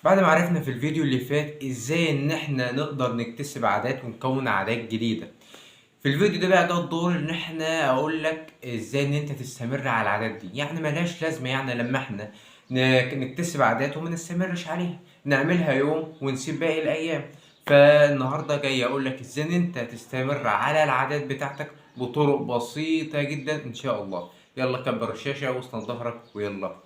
بعد ما عرفنا في الفيديو اللي فات ازاي ان احنا نقدر نكتسب عادات ونكون عادات جديدة. في الفيديو ده بقى جه الدور ان احنا اقول لك ازاي ان انت تستمر على العادات دي، يعني ملهاش لازمة يعني لما احنا نكتسب عادات وما نستمرش عليها، نعملها يوم ونسيب باقي الايام. فالنهارده جاي اقول لك ازاي ان انت تستمر على العادات بتاعتك بطرق بسيطة جدا ان شاء الله. يلا كبر الشاشة واسند ظهرك ويلا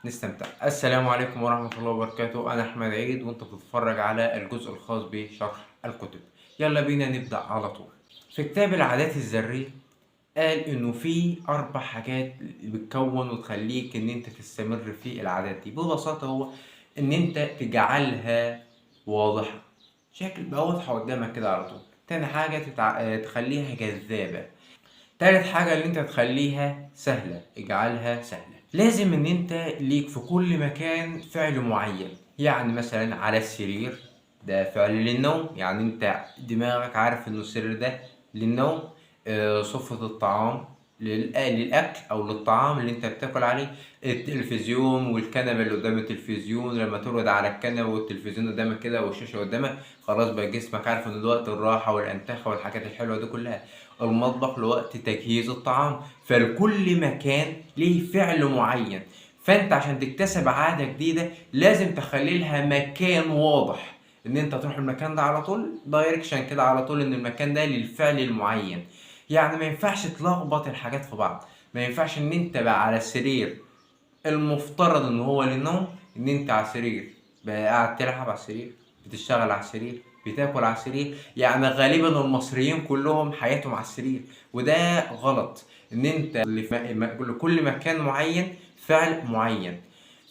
نستمتع. السلام عليكم ورحمة الله وبركاته، أنا أحمد عيد وأنت بتتفرج على الجزء الخاص بشرح الكتب. يلا بينا نبدأ على طول. في كتاب العادات الذرية قال إنه في 4 حاجات بتكون وتخليك إن أنت تستمر في العادات دي. ببساطة هو إن أنت تجعلها واضحة، شكل بقى واضحة قدامك كده على طول. تاني حاجة تخليها جذابة. تالت حاجة اللي انت تخليها سهلة، اجعلها سهلة. لازم ان انت ليك في كل مكان فعل معين، يعني مثلا على السرير ده فعل للنوم، يعني انت دماغك عارف ان السرير ده للنوم. صفة الطعام للأكل أو للطعام اللي أنت بتاكل عليه. التلفزيون والكنبة اللي قدام التلفزيون، لما تقعد على الكنبة والتلفزيون قدامك كده والشاشة قدامك، خلاص بقى جسمك عارف إن ده وقت الراحة والأنتخة والحاجات الحلوة دي كلها. المطبخ لوقت تجهيز الطعام. فلكل مكان ليه فعل معين. فانت عشان تكتسب عادة جديدة لازم تخلي لها مكان واضح، ان انت تروح المكان ده على طول، دايركشن كده على طول ان المكان ده للفعل المعين. يعني ما ينفعش تلخبط الحاجات في بعض. ما ينفعش ان انت بقى على السرير المفترض ان هو للنوم، ان انت على السرير بقى قاعد تلعب على السرير، بتشتغل على السرير، بتاكل على السرير. يعني غالبا المصريين كلهم حياتهم على السرير، وده غلط. ان انت لكل مكان معين فعل معين.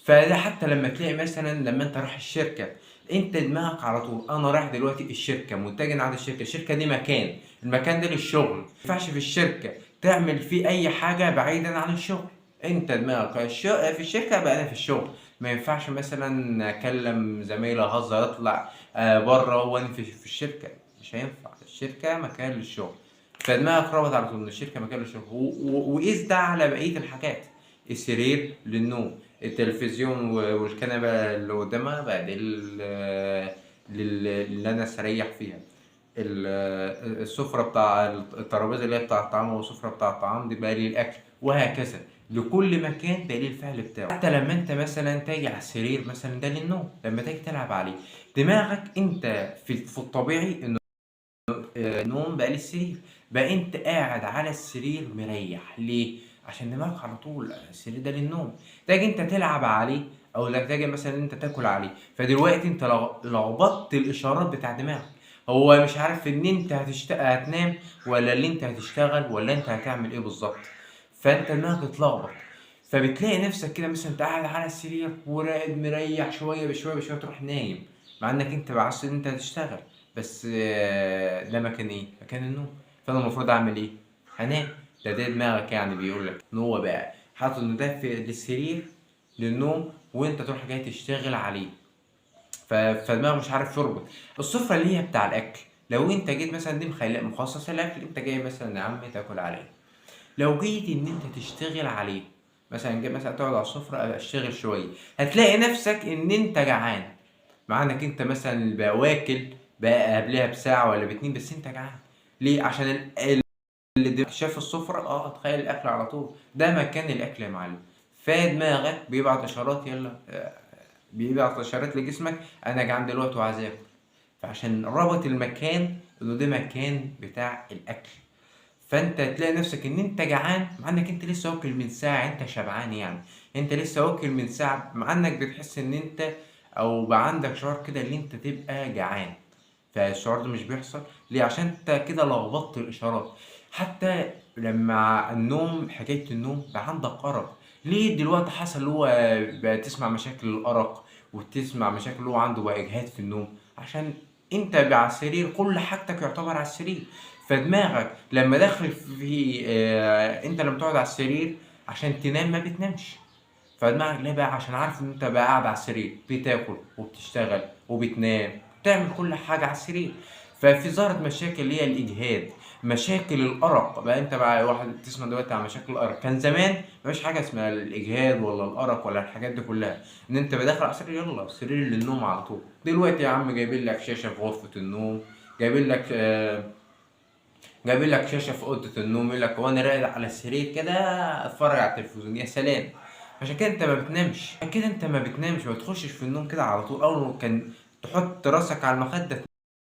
فده حتى لما تلاقي مثلا لما انت رايح الشركه، انت دماغك على طول انا رايح دلوقتي الشركه، متجه على الشركه دي مكان، المكان ده للشغل. ما ينفعش في الشركه تعمل فيه اي حاجه بعيدا عن الشغل. انت دماغك في الشركه بقى انا في الشغل. ما ينفعش مثلا اكلم زميلي اهزر اطلع بره وانا في الشركه. مش هينفع، الشركه مكان للشغل. فدماغك ربط على طول ان الشركه مكان للشغل، وقيس ده على بقيه الحاجات. السرير للنوم، التلفزيون والكنبه اللي قدامها بقى دي اللي انا استريح فيها. السفرة بتاع الترابيزة اللي هي بتاع الطعام، والسفرة بتاع الطعام دي بقى للأكل، وهكذا. لكل مكان ده ليه الفعل بتاعه. حتى لما انت مثلا تيجي على السرير مثلا ده للنوم، لما تيجي تلعب عليه دماغك انت في الطبيعي انه نوم بقى للسرير. بقى انت قاعد على السرير مريح ليه؟ عشان دماغك على طول السرير ده للنوم. تيجي انت تلعب عليه او لك تيجي مثلا انت تاكل عليه، فدلوقتي انت لخبطت الاشارات بتاع دماغك. هو مش عارف ان انت هتنام، ولا اللي انت هتشتغل، ولا انت هتعمل ايه بالظبط. فانت دماغك اتلخبط. فبتلاقي نفسك كده مثلا انت قاعد على السرير وراقد مريح، شويه بشويه بشويه تروح نايم، مع انك انت بعصر ان انت هتشتغل. بس ده مكان ايه؟ مكان النوم. فانا المفروض اعمل ايه؟ هنام. ده دماغك يعني بيقول لك ان هو بقى حاطط ان ده في للسرير للنوم، وانت تروح جاي تشتغل عليه. فدماغك مش عارف يربط. السفرة اللي هي بتاع الاكل، لو انت جيت مثلا دي مخصصة للاكل، انت جاي مثلا يا عم تاكل عليه. لو جيت ان انت تشتغل عليه، مثلا جيت مثلا تقعد على السفرة ابقى اشتغل شوية، هتلاقي نفسك ان انت جعان، مع انك انت مثلا بقى واكل بقى قبلها بساعة ولا باتنين، بس انت جعان. ليه؟ عشان اللي شاف السفرة تخيل الاكل على طول، ده مكان الاكل يا معلم. فدماغك بيبعت اشارات، يلا بيبعت اشارات لجسمك انا جعان دلوقتي وعايز اكل. فعشان ربط المكان انه ده مكان بتاع الاكل، فانت تلاقي نفسك ان انت جعان مع انك انت لسه واكل من ساعه، انت شبعان يعني. انت لسه واكل من ساعه مع انك بتحس ان انت او بقى عندك شعور كده ان انت تبقى جعان. فالشعور ده مش بيحصل ليه؟ عشان انت كده لخبطت الاشارات. حتى لما النوم، حكايه النوم بقى عندك ارق. ليه دلوقتي حصل اللي هو بقى تسمع مشاكل الارق، وتسمع مشاكل اللي هو عنده بقى اجهاد في النوم؟ عشان انت بقى على السرير، كل حاجتك يعتبر على السرير. فدماغك لما داخل في انت لما تقعد على السرير عشان تنام ما بتنامش. فدماغك ليه بقى؟ عشان عارف ان انت بقى قاعد على السرير بتاكل وبتشتغل وبتنام، بتعمل كل حاجه على السرير. ففي ظهرت مشاكل اللي هي الاجهاد، مشاكل الارق بقى. انت بقى واحد تسمع دلوقتي عن مشاكل الارق، كان زمان مفيش حاجه اسمها الاجهاد ولا الارق ولا الحاجات دي كلها، ان انت بداخل على السرير يلا سرير للنوم على طول. دلوقتي يا عم جايبين لك شاشه في غرفه النوم، جايبين لك جايبين لك شاشه في اوضه النوم، يقول لك وانا راقد على السرير كده اتفرج على التلفزيون، يا سلام. عشان كده انت ما بتنامش، عشان كده انت ما بتنامش، ما بتخشش في النوم كده على طول. اول ما كان تحط راسك على المخده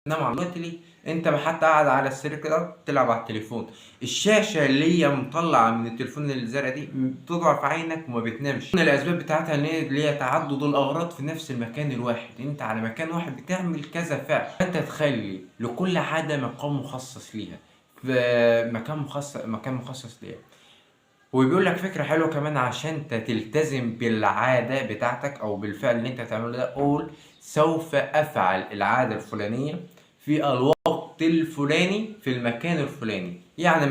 تنام على الوقت ليه، انت حتى قاعد على السرير كده تلعب على التليفون، الشاشه اللي هي مطلعه من التليفون الزرقاء دي بتضعف عينك وما بتنامش. من الاسباب بتاعتها ان هي اللي هي تعدد الاغراض في نفس المكان الواحد، انت على مكان واحد بتعمل كذا فعل، انت تخلي لكل عاده مقام مخصص ليها، في مكان مخصص ليها. وبيقول لك فكرة حلوة كمان عشان انت تلتزم بالعادة بتاعتك او بالفعل اللي انت تعمله ده، قول سوف افعل العادة الفلانية في الوقت الفلاني في المكان الفلاني. يعني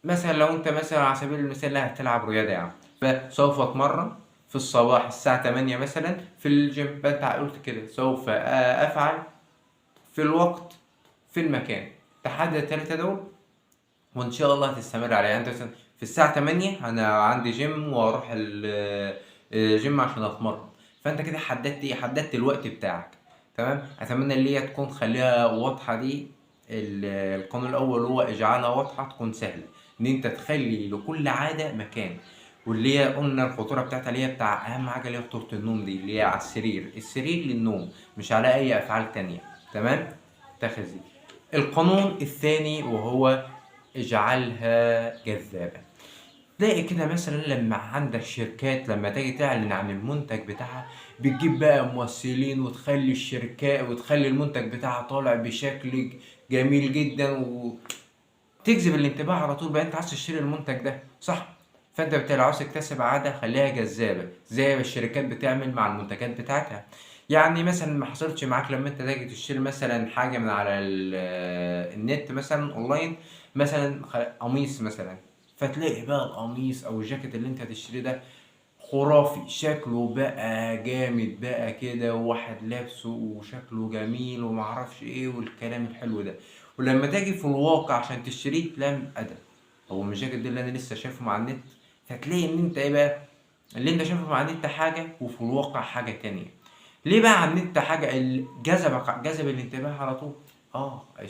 مثلا لو انت مثلا على سبيل المثال لا هتلعب رياضة يعني، فسوف اتمرن في الصباح الساعة 8 مثلا في الجيم، فانت قلت كده سوف افعل في الوقت في المكان، تحدد التلاتة دول وان شاء الله هتستمر عليه. يعني انت مثلا في الساعه 8 انا عندي جيم واروح الجيم عشان اتمرن، فانت كده حددت ايه، حددت الوقت بتاعك. تمام. اتمنى اللي هي تكون خليها واضحه دي. القانون الاول هو اجعلها واضحه تكون سهله، ان انت تخلي لكل عاده مكان. واللي هي قلنا الخطوره بتاعتها اللي هي بتاع اهم حاجه اللي هي خطوره النوم دي، اللي هي على السرير للنوم مش على اي افعال تانية. تمام. اتخذي. القانون الثاني وهو اجعلها جذابة. تلاقي كده مثلا لما عندك شركات لما تيجي تعلن عن المنتج بتاعها بتجيب بقى ممثلين وتخلي الشركات وتخلي المنتج بتاعها طالع بشكل جميل جدا وتجذب الانتباه على طول، بقى انت عايز تشتري المنتج ده صح. فانت بالتالي عاوز تكتسب عادة خليها جذابة زي ما الشركات بتعمل مع المنتجات بتاعتها. يعني مثلا ما حصلتش معاك لما انت تيجي تشتري مثلا حاجة من على النت مثلا اونلاين، مثلا قميص مثلا، فتلاقي بقى القميص او الجاكيت اللي انت هتشتريه ده خرافي، شكله بقى جامد بقى كده وواحد لابسه وشكله جميل ومعرفش ايه والكلام الحلو ده، ولما تيجي في الواقع عشان تشتريه تلاقي ادب هو مش الجاكيت ده اللي انا لسه شايفه مع النت. فتلاقي ان انت ايه بقى، اللي انت شايفه مع النت حاجة وفي الواقع حاجة تانية. ليه بقى على النت حاجة اللي جذب الانتباه على طول،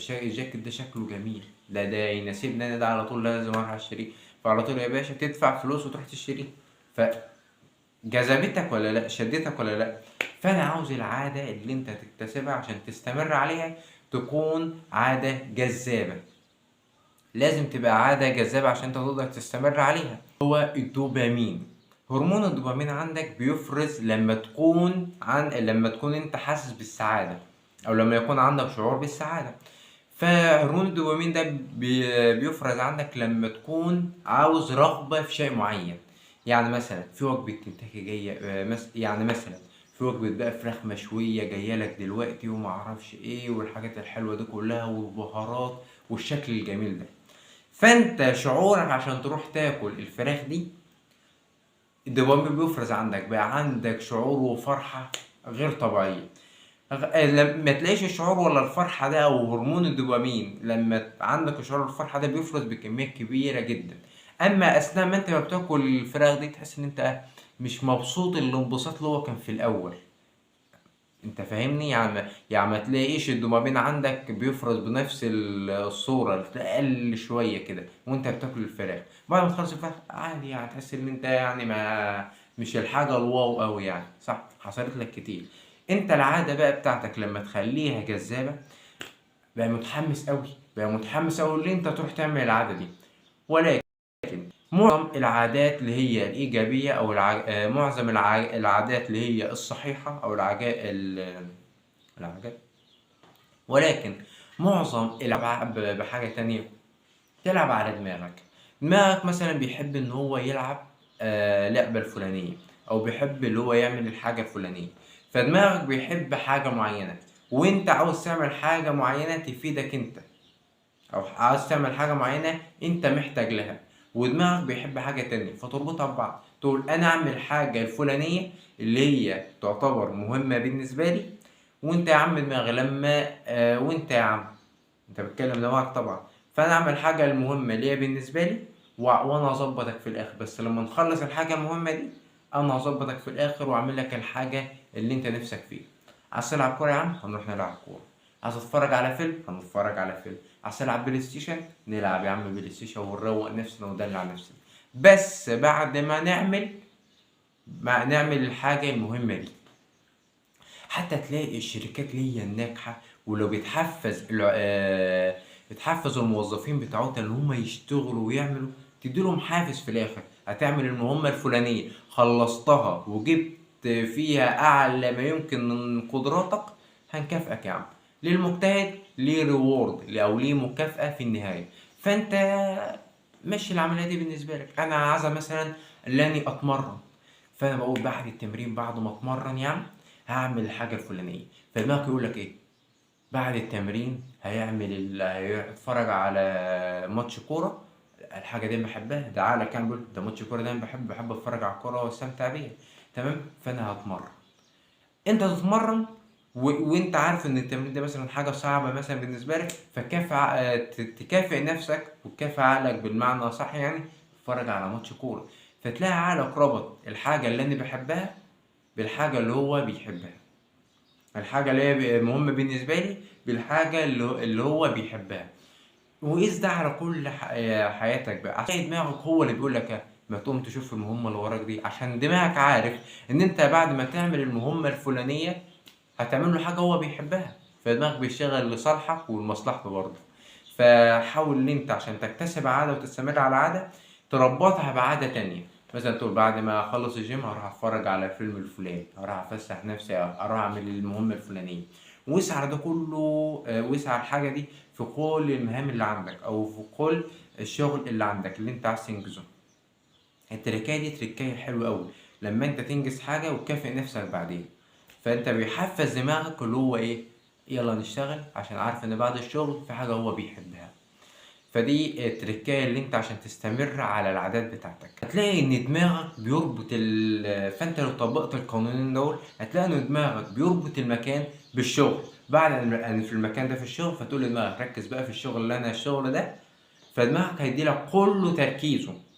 الجاكيت ده شكله جميل، ده يناسبني انا، ده على طول لازم اروح اشتريه. فعلى طول يا باشا تدفع فلوس وتروح تشتريه. فجذبتك ولا لا، شدتك ولا لا. فانا عاوز العادة اللي انت تكتسبها عشان تستمر عليها تكون عادة جذابة، لازم تبقى عادة جذابة عشان انت تقدر تستمر عليها. هو الدوبامين، هرمون الدوبامين عندك بيفرز لما تكون انت حاسس بالسعادة او لما يكون عندك شعور بالسعادة. فهرمون الدوبامين ده بيفرز عندك لما تكون عاوز رغبة في شيء معين. يعني مثلا في وجبة كنتاكي جاية يعني مثلا في وجبة بقى فراخ مشوية جاية لك دلوقتي ومعرفش ايه والحاجات الحلوة دي كلها والبهارات والشكل الجميل ده، فانت شعورك عشان تروح تاكل الفراخ دي الدوبامين بيفرز عندك، بقى عندك شعور وفرحة غير طبيعية. لما تلاقيش الشعور ولا الفرحة ده او هرمون الدوبامين لما عندك الشعور الفرحة ده بيفرز بكميات كبيرة جدا، اما اثناء ما انت ما بتاكل الفراخ دي تحس ان انت مش مبسوط الانبساط اللي هو كان في الاول. انت فاهمني؟ يعني ما تلاقيش الدوبامين عندك بيفرز بنفس الصورة، تلاقي اقل شوية كده وانت بتاكل الفراخ. بعد ما تخلص الفراخ عادي يعني تحس ان انت يعني ما مش الحاجة الواو قوي يعني، صح؟ حصلت لك كتير. انت العادة بقى بتاعتك لما تخليها جذابة بقى متحمس قوي، بقى متحمس قوي اللي انت تروح تعمل العادة دي. ولكن معظم العادات اللي هي الإيجابية أو معظم العادات اللي هي الصحيحة أو العادات، ولكن معظم الألعاب بحاجة تانية تلعب على دماغك مثلا بيحب إن هو يلعب لعبة الفلانية أو بيحب اللي هو يعمل الحاجة الفلانية، فدماغك بيحب حاجة معينة وأنت عاوز تعمل حاجة معينة تفيدك أنت، او عايز تعمل حاجة معينة انت محتاج لها ودماغك بيحب حاجة تانية، فتربطها ببعض تقول انا اعمل حاجة الفلانية اللي هي تعتبر مهمة بالنسبة لي وانت يا عم دماغي لما وانت يا عم، انت بتكلم دماغك طبعا. فانا اعمل حاجه المهمه ليا بالنسبه لي وانا اظبطك في الاخر. بس لما نخلص الحاجه المهمه دي انا هظبطك في الاخر واعمل لك الحاجه اللي انت نفسك فيها. عايز تلعب كوره يا عم هنروح نلعب كوره، عايز تتفرج على فيلم هنتفرج على فيلم، عايز تلعب بلاي ستيشن نلعب يا عم بلاي ستيشن ونروق نفسنا وندلع نفسنا. بس بعد ما نعمل الحاجه المهمه دي. حتى تلاقي الشركات اللي هي الناجحة ولو بتحفز الموظفين بتاعتها ان هم يشتغلوا ويعملوا، تديلهم حافز في الاخر. هتعمل المهمة الفلانية خلصتها وجبت فيها اعلى ما يمكن من قدراتك، هنكافئك يا عم. للمجتهد ليه ريورد او ليه مكافأة في النهاية. فانت مشي العملية دي بالنسبة لك. انا عايزة مثلا لاني اتمرن، فانا بقول بعد التمرين بعد ما اتمرن يا عم هعمل الحاجه الفلانيه. فدماغك يقول لك ايه؟ بعد التمرين هيتفرج على ماتش كوره، الحاجه دي بحبها، ده عقلك كان بيقول ده ماتش كوره ده انا بحب اتفرج على الكوره واستمتع بيها. تمام، فانا هتمرن. انت تتمرن وانت عارف ان التمرين ده مثلا حاجه صعبه مثلا بالنسبه لك، تكافئ نفسك وتكافئ عقلك بالمعنى صح يعني، تتفرج على ماتش كوره. فتلاقي عقلك ربط الحاجه اللي انا بحبها بالحاجه اللي هو بيحبها، الحاجه اللي هي مهمه بالنسبه لي بالحاجه اللي هو بيحبها. وقيس ده على كل حياتك بقى. عشان دماغك هو اللي بيقول لك ما تقوم تشوف المهمه اللي وراك دي، عشان دماغك عارف ان انت بعد ما تعمل المهمه الفلانيه هتعمل له حاجه هو بيحبها، فدماغك بيشتغل لصالحك ولمصلحته برضه. فحاول ان انت عشان تكتسب عاده وتستمر على عاده تربطها بعاده تانية. مثلا تقول بعد ما اخلص الجيم هروح اتفرج على الفيلم الفلاني، هروح افسح نفسي، اروح اعمل المهمه الفلانيه. واسعى على ده كله، واسعى على الحاجه دي في كل المهام اللي عندك او في كل الشغل اللي عندك اللي انت عايز تنجزه. التركايه دي تركايه حلوه قوي لما انت تنجز حاجه وتكافئ نفسك بعدين. فانت بيحفز دماغك اللي هو ايه، يلا نشتغل عشان عارف ان بعد الشغل في حاجه هو بيحبها. فدي التركايه اللي انت عشان تستمر على العادات بتاعتك. هتلاقي ان دماغك بيربط فانت لو طبقت القانونين دول هتلاقي ان دماغك بيربط المكان بالشغل. بعد ان في المكان ده في الشغل فتقول لدماغك ركز بقى في الشغل اللي انا الشغل ده، فدماغك هيديلك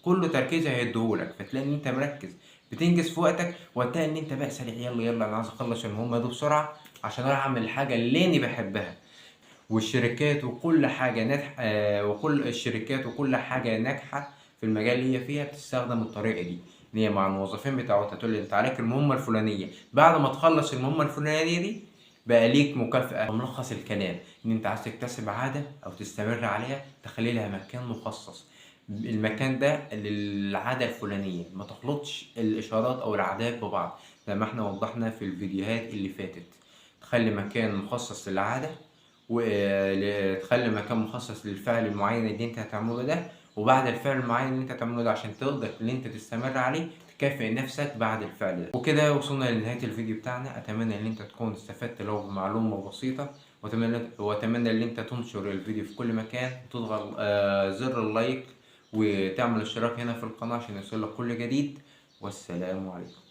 كله تركيزه هيديهولك. فتلاقي ان انت مركز بتنجز في وقتك، وهتلاقي ان انت بقى سريع، يلا يلا انا عايز اخلص المهمه دي بسرعه عشان اروح اعمل الحاجه اللي انا بحبها. والشركات وكل حاجة ناجحة، وكل الشركات وكل حاجة ناجحة في المجال اللي هي فيها بتستخدم الطريقة دي. ان هي مع الموظفين بتاعتها تقول لي انت عليك المهمة الفلانية، بعد ما تخلص المهمة الفلانية دي بقى ليك مكافأة. ملخص الكلام ان انت عايز تكتسب عادة او تستمر عليها تخلي لها مكان مخصص. المكان ده للعادة الفلانية، ما تخلطش الاشارات او العادات ببعض زي ما احنا وضحنا في الفيديوهات اللي فاتت. تخلي مكان مخصص للعادة وتخلي مكان مخصص للفعل المعين اللي انت هتعمله ده، وبعد الفعل المعين اللي انت هتعمله ده عشان تقدر ان انت تستمر عليه تكافئ نفسك بعد الفعل ده. وكده وصلنا لنهاية الفيديو بتاعنا. اتمنى ان انت تكون استفدت لو بمعلومة بسيطة، واتمنى ان انت تنشر الفيديو في كل مكان وتضغط زر اللايك وتعمل اشتراك هنا في القناة عشان يوصلك كل جديد. والسلام عليكم.